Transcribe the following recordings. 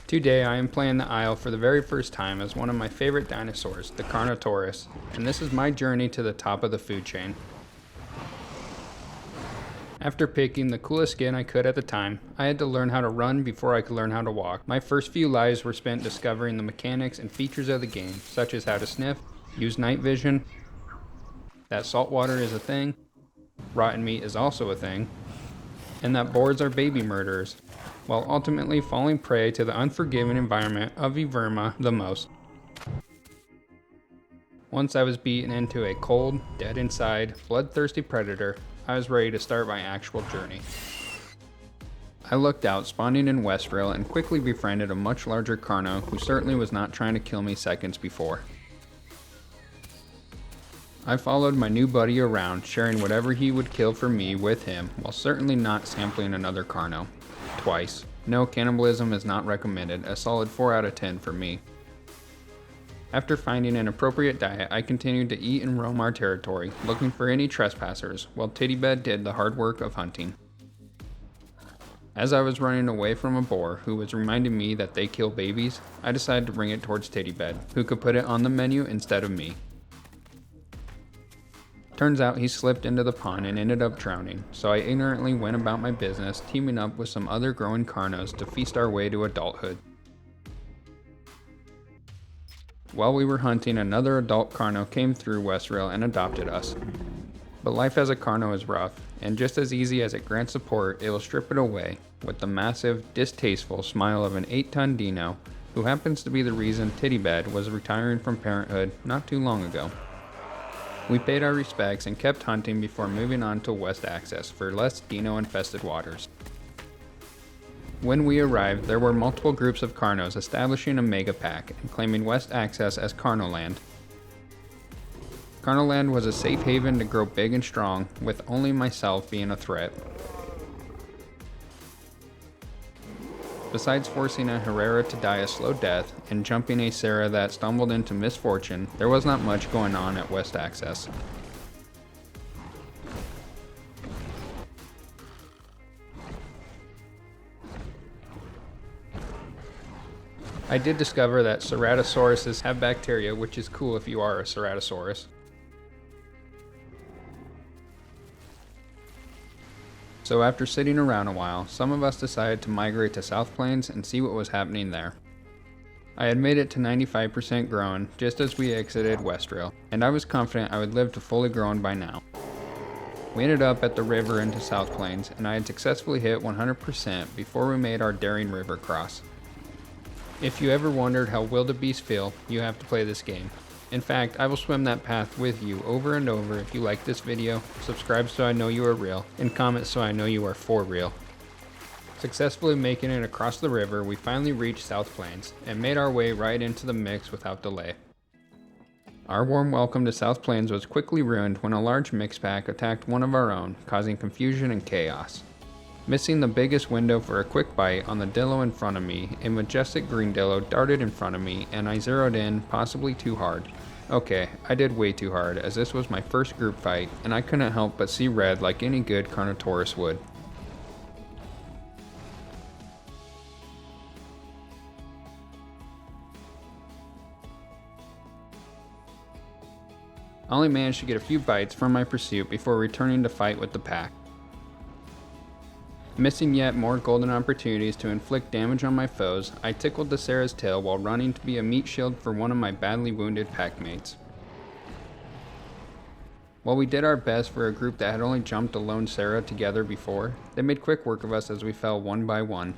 Today I am playing the Isle for the very first time as one of my favorite dinosaurs, the Carnotaurus, and this is my journey to the top of the food chain. After picking the coolest skin I could at the time, I had to learn how to run before I could learn how to walk. My first few lives were spent discovering the mechanics and features of the game, such as how to sniff, use night vision, that salt water is a thing, rotten meat is also a thing, and that boars are baby murderers, while ultimately falling prey to the unforgiving environment of Evrima the most. Once I was beaten into a cold, dead inside, bloodthirsty predator, I was ready to start my actual journey. I looked out, spawning in Westrail, and quickly befriended a much larger Carno who certainly was not trying to kill me seconds before. I followed my new buddy around, sharing whatever he would kill for me with him, while certainly not sampling another Carno. Twice. No, cannibalism is not recommended, a solid 4 out of 10 for me. After finding an appropriate diet, I continued to eat and roam our territory, looking for any trespassers, while Tittybed did the hard work of hunting. As I was running away from a boar who was reminding me that they kill babies, I decided to bring it towards Tittybed, who could put it on the menu instead of me. Turns out he slipped into the pond and ended up drowning, so I ignorantly went about my business, teaming up with some other growing Carnos to feast our way to adulthood. While we were hunting, another adult Carno came through Westrail and adopted us. But life as a Carno is rough, and just as easy as it grants support, it will strip it away, with the massive, distasteful smile of an 8-ton Dino, who happens to be the reason Tittybed was retiring from parenthood not too long ago. We paid our respects and kept hunting before moving on to West Access for less Dino-infested waters. When we arrived, there were multiple groups of Carnos establishing a mega pack and claiming West Access as Carnoland. Carnoland was a safe haven to grow big and strong, with only myself being a threat. Besides forcing a Herrera to die a slow death and jumping a Sarah that stumbled into misfortune, there was not much going on at West Access. I did discover that Ceratosauruses have bacteria, which is cool if you are a Ceratosaurus. So after sitting around a while, some of us decided to migrate to South Plains and see what was happening there. I had made it to 95% grown just as we exited Westrail, and I was confident I would live to fully grown by now. We ended up at the river into South Plains, and I had successfully hit 100% before we made our daring river cross. If you ever wondered how wildebeest feel, you have to play this game. In fact, I will swim that path with you over and over. If you like this video, subscribe so I know you are real, and comment so I know you are for real. Successfully making it across the river, we finally reached South Plains, and made our way right into the mix without delay. Our warm welcome to South Plains was quickly ruined when a large mix pack attacked one of our own, causing confusion and chaos. Missing the biggest window for a quick bite on the dillo in front of me, a majestic green dillo darted in front of me, and I zeroed in, possibly too hard. Okay, I did way too hard, as this was my first group fight, and I couldn't help but see red like any good Carnotaurus would. I only managed to get a few bites from my pursuit before returning to fight with the pack. Missing yet more golden opportunities to inflict damage on my foes, I tickled the Sarah's tail while running to be a meat shield for one of my badly wounded packmates. While we did our best for a group that had only jumped a lone Sarah together before, they made quick work of us as we fell one by one.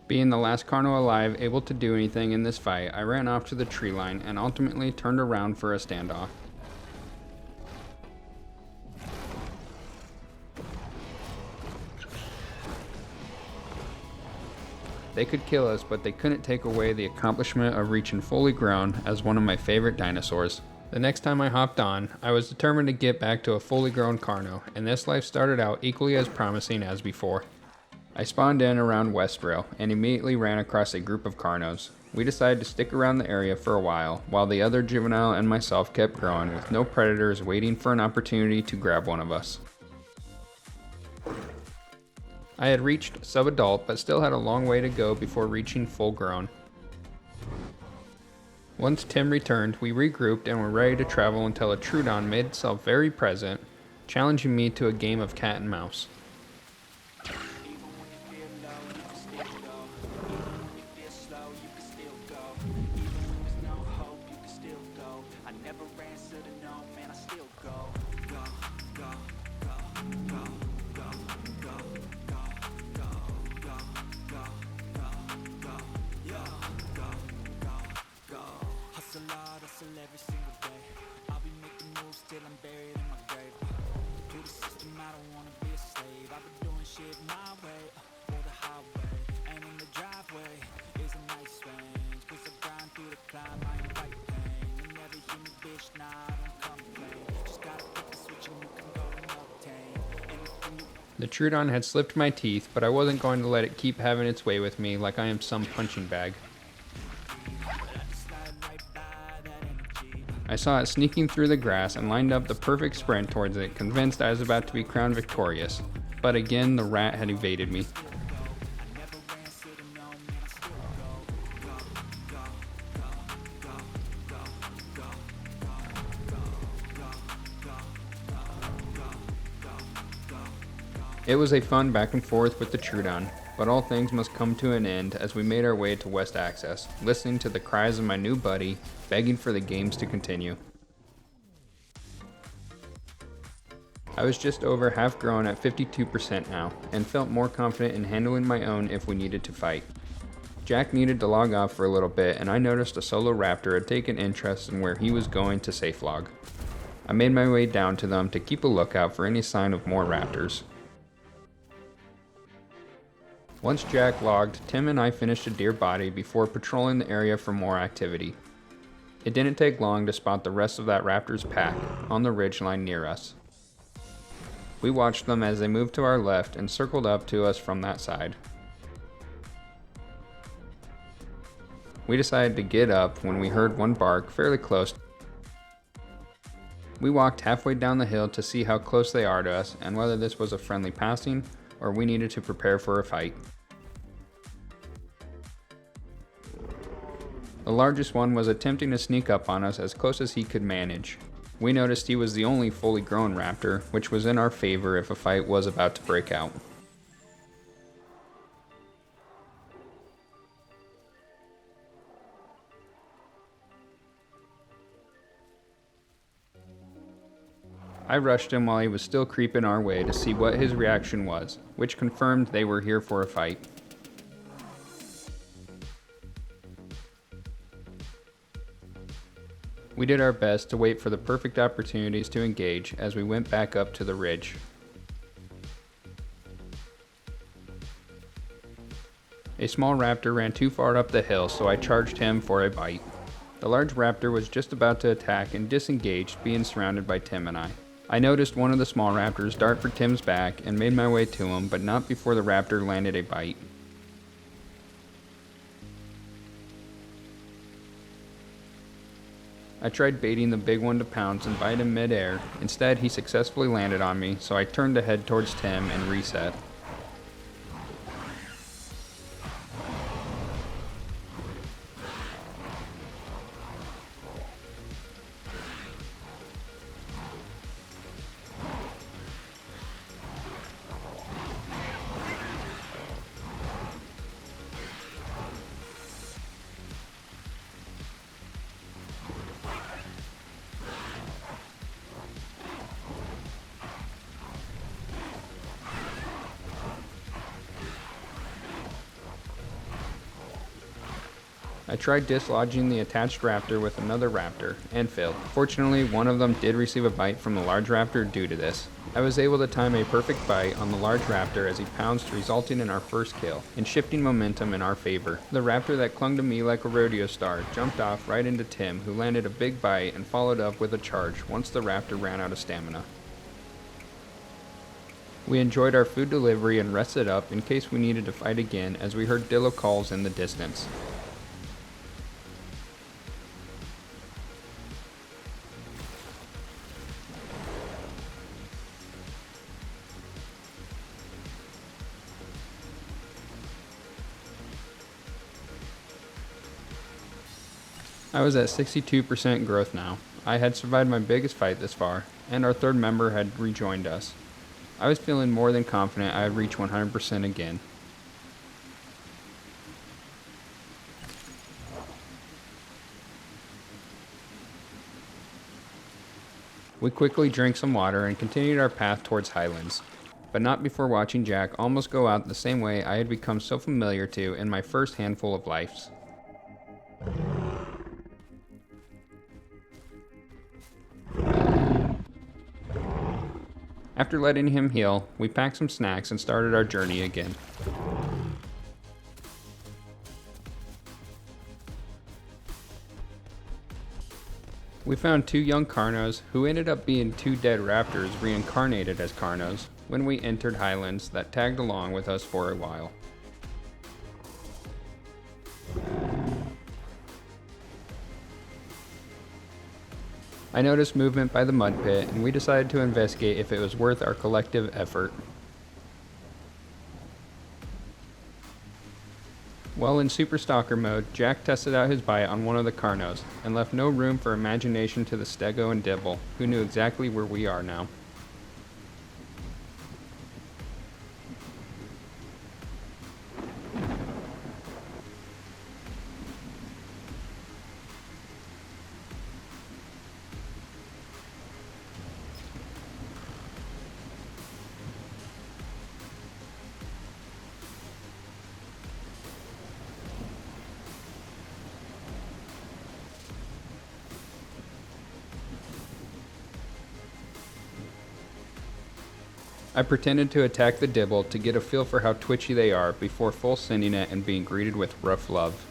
Being the last Carno alive able to do anything in this fight, I ran off to the tree line and ultimately turned around for a standoff. They could kill us, but they couldn't take away the accomplishment of reaching fully grown as one of my favorite dinosaurs. The next time I hopped on, I was determined to get back to a fully grown Carno, and this life started out equally as promising as before. I spawned in around Westrail and immediately ran across a group of Carnos. We decided to stick around the area for a while the other juvenile and myself kept growing with no predators waiting for an opportunity to grab one of us. I had reached sub-adult but still had a long way to go before reaching full grown. Once Tim returned, we regrouped and were ready to travel until a Trudeon made itself very present, challenging me to a game of cat and mouse. Every single day, I'll be making moves till I'm buried in my grave. To the system, I don't wanna be a slave. I've been doing shit my way, or the highway. And in the driveway is a nice range. Cause I grind through the climb, I ain't fight pain. You never hear me, bitch, nah, I don't complain. Just gotta flip the switch and you can go and obtain anything you want. The Trudeon had slipped my teeth, but I wasn't going to let it keep having its way with me like I am some punching bag. I saw it sneaking through the grass and lined up the perfect sprint towards it, convinced I was about to be crowned victorious. But again, the rat had evaded me. It was a fun back and forth with the Trudeon, but all things must come to an end as we made our way to West Access, listening to the cries of my new buddy, begging for the games to continue. I was just over half grown at 52% now, and felt more confident in handling my own if we needed to fight. Jack needed to log off for a little bit, and I noticed a solo raptor had taken interest in where he was going to safe log. I made my way down to them to keep a lookout for any sign of more raptors. Once Jack logged, Tim and I finished a deer body before patrolling the area for more activity. It didn't take long to spot the rest of that raptor's pack on the ridgeline near us. We watched them as they moved to our left and circled up to us from that side. We decided to get up when we heard one bark fairly close. We walked halfway down the hill to see how close they are to us and whether this was a friendly passing or we needed to prepare for a fight. The largest one was attempting to sneak up on us as close as he could manage. We noticed he was the only fully grown raptor, which was in our favor if a fight was about to break out. I rushed him while he was still creeping our way to see what his reaction was, which confirmed they were here for a fight. We did our best to wait for the perfect opportunities to engage as we went back up to the ridge. A small raptor ran too far up the hill, so I charged him for a bite. The large raptor was just about to attack and disengaged, being surrounded by Tim and I. I noticed one of the small raptors dart for Tim's back and made my way to him, but not before the raptor landed a bite. I tried baiting the big one to pounce and bite him mid-air. Instead, he successfully landed on me, so I turned to head towards Tim and reset. I tried dislodging the attached raptor with another raptor, and failed. Fortunately, one of them did receive a bite from the large raptor due to this. I was able to time a perfect bite on the large raptor as he pounced, resulting in our first kill, and shifting momentum in our favor. The raptor that clung to me like a rodeo star jumped off right into Tim, who landed a big bite and followed up with a charge once the raptor ran out of stamina. We enjoyed our food delivery and rested up in case we needed to fight again as we heard dillo calls in the distance. I was at 62% growth now. I had survived my biggest fight this far, and our third member had rejoined us. I was feeling more than confident I would reach 100% again. We quickly drank some water and continued our path towards Highlands, but not before watching Jack almost go out the same way I had become so familiar to in my first handful of lives. After letting him heal, we packed some snacks and started our journey again. We found 2 young Carnos who ended up being 2 dead raptors reincarnated as Carnos when we entered Highlands that tagged along with us for a while. I noticed movement by the mud pit and we decided to investigate if it was worth our collective effort. While in Super Stalker mode, Jack tested out his bite on one of the Carnos, and left no room for imagination to the Stego and Dibble, who knew exactly where we are now. I pretended to attack the Dibble to get a feel for how twitchy they are before full sending it and being greeted with rough love.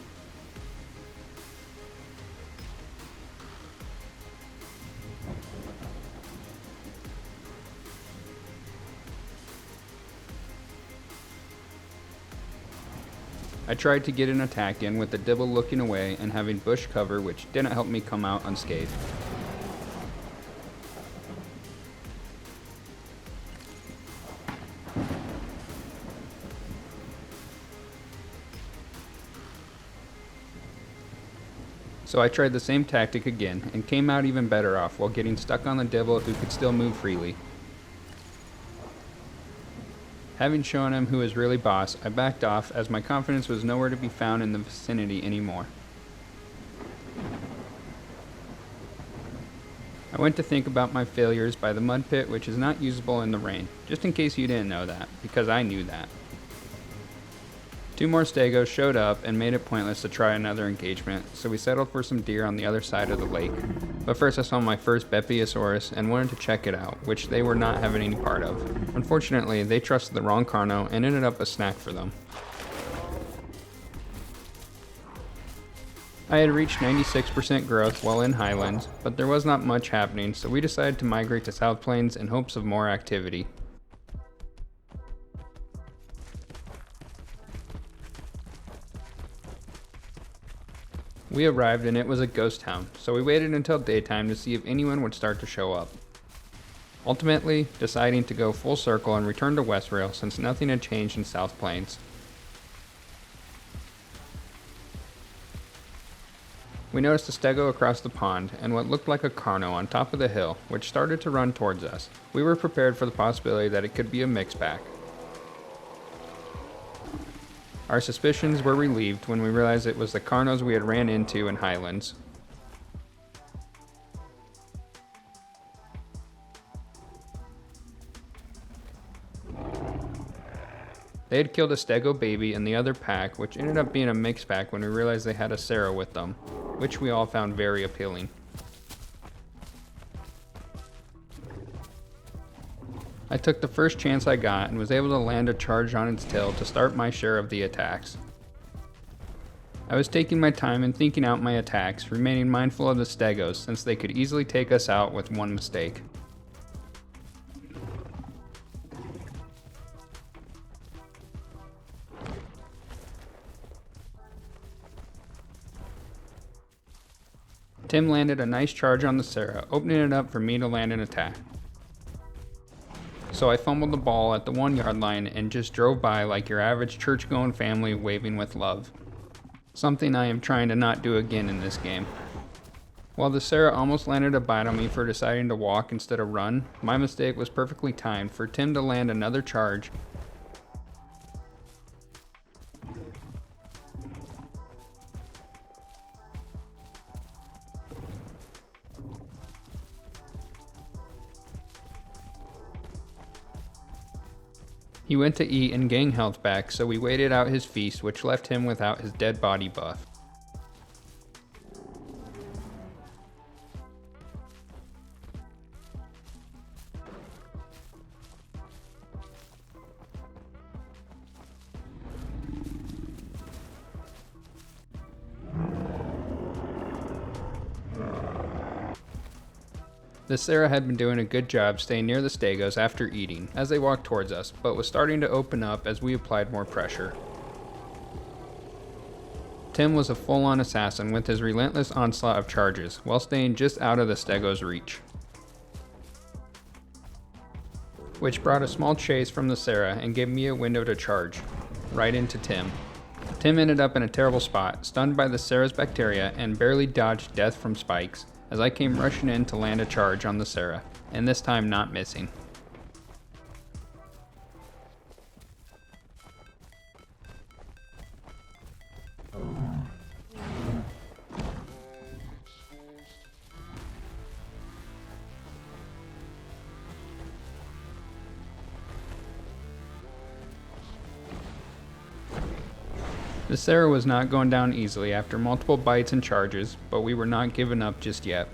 I tried to get an attack in with the Dibble looking away and having bush cover, which didn't help me come out unscathed. So I tried the same tactic again, and came out even better off while getting stuck on the Dibble who could still move freely. Having shown him who was really boss, I backed off as my confidence was nowhere to be found in the vicinity anymore. I went to think about my failures by the mud pit, which is not usable in the rain, just in case you didn't know that, because I knew that. 2 more Stegos showed up and made it pointless to try another engagement, so we settled for some deer on the other side of the lake. But first I saw my first Bepiosaurus and wanted to check it out, which they were not having any part of. Unfortunately, they trusted the wrong Carno and ended up a snack for them. I had reached 96% growth while in Highlands, but there was not much happening, so we decided to migrate to South Plains in hopes of more activity. We arrived and it was a ghost town, so we waited until daytime to see if anyone would start to show up. Ultimately, deciding to go full circle and return to Westrail since nothing had changed in South Plains. We noticed a Stego across the pond and what looked like a Carno on top of the hill, which started to run towards us. We were prepared for the possibility that it could be a mixed pack. Our suspicions were relieved when we realized it was the Carnos we had ran into in Highlands. They had killed a Stego baby in the other pack, which ended up being a mixed pack when we realized they had a Sarah with them, which we all found very appealing. I took the first chance I got and was able to land a charge on its tail to start my share of the attacks. I was taking my time and thinking out my attacks, remaining mindful of the Stegos since they could easily take us out with one mistake. Tim landed a nice charge on the Sarah, opening it up for me to land an attack. So I fumbled the ball at the 1 yard line and just drove by like your average church-going family waving with love. Something I am trying to not do again in this game. While the Sarah almost landed a bite on me for deciding to walk instead of run, my mistake was perfectly timed for Tim to land another charge. He went to eat and gain health back, so we waited out his feast, which left him without his dead body buff. The Sarah had been doing a good job staying near the stegos after eating as they walked towards us, but was starting to open up as we applied more pressure. Tim was a full-on assassin with his relentless onslaught of charges, while staying just out of the stegos' reach, which brought a small chase from the Sarah and gave me a window to charge, right into Tim. Tim ended up in a terrible spot, stunned by the Sarah's bacteria, and barely dodged death from spikes, as I came rushing in to land a charge on the Sarah, and this time not missing. The Sarah was not going down easily after multiple bites and charges, but we were not giving up just yet.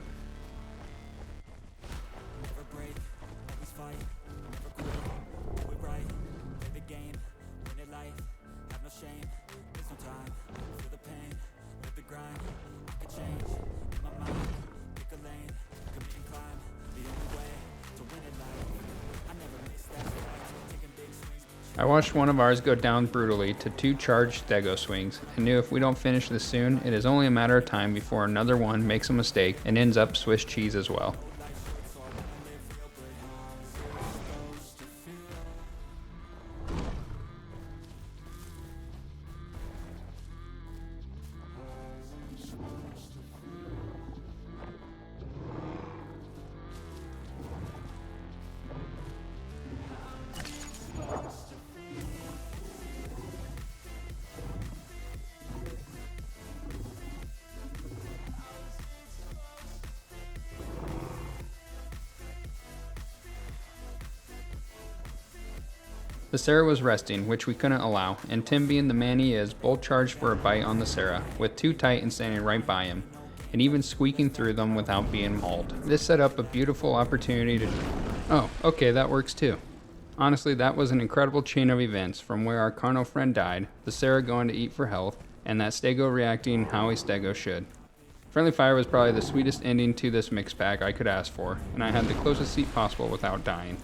Never break, always fight, never quit, do it right, play the game, win it life, have no shame, there's no time, feel the pain, live the grind, I could change, in my mind, pick a lane, commit and climb, the only way to win it life, I never miss that fight, taking big swings. I watched one of ours go down brutally to 2 charged stego swings and knew if we don't finish this soon, it is only a matter of time before another one makes a mistake and ends up Swiss cheese as well. The Sarah was resting, which we couldn't allow, and Tim, being the man he is, bolt charged for a bite on the Sarah, with 2 Titans standing right by him, and even squeaking through them without being mauled. This set up a beautiful opportunity to... Oh, okay, that works too. Honestly, that was an incredible chain of events, from where our Carno friend died, the Sarah going to eat for health, and that stego reacting how a stego should. Friendly Fire was probably the sweetest ending to this mix pack I could ask for, and I had the closest seat possible without dying.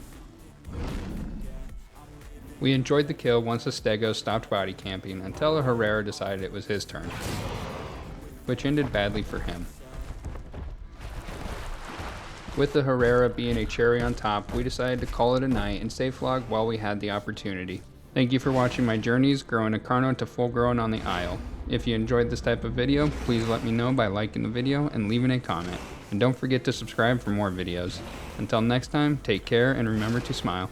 We enjoyed the kill once the Stego stopped body camping until the Herrera decided it was his turn, which ended badly for him. With the Herrera being a cherry on top, we decided to call it a night and safe log while we had the opportunity. Thank you for watching my journeys growing a Carno to full grown on the Isle. If you enjoyed this type of video, please let me know by liking the video and leaving a comment. And don't forget to subscribe for more videos. Until next time, take care and remember to smile.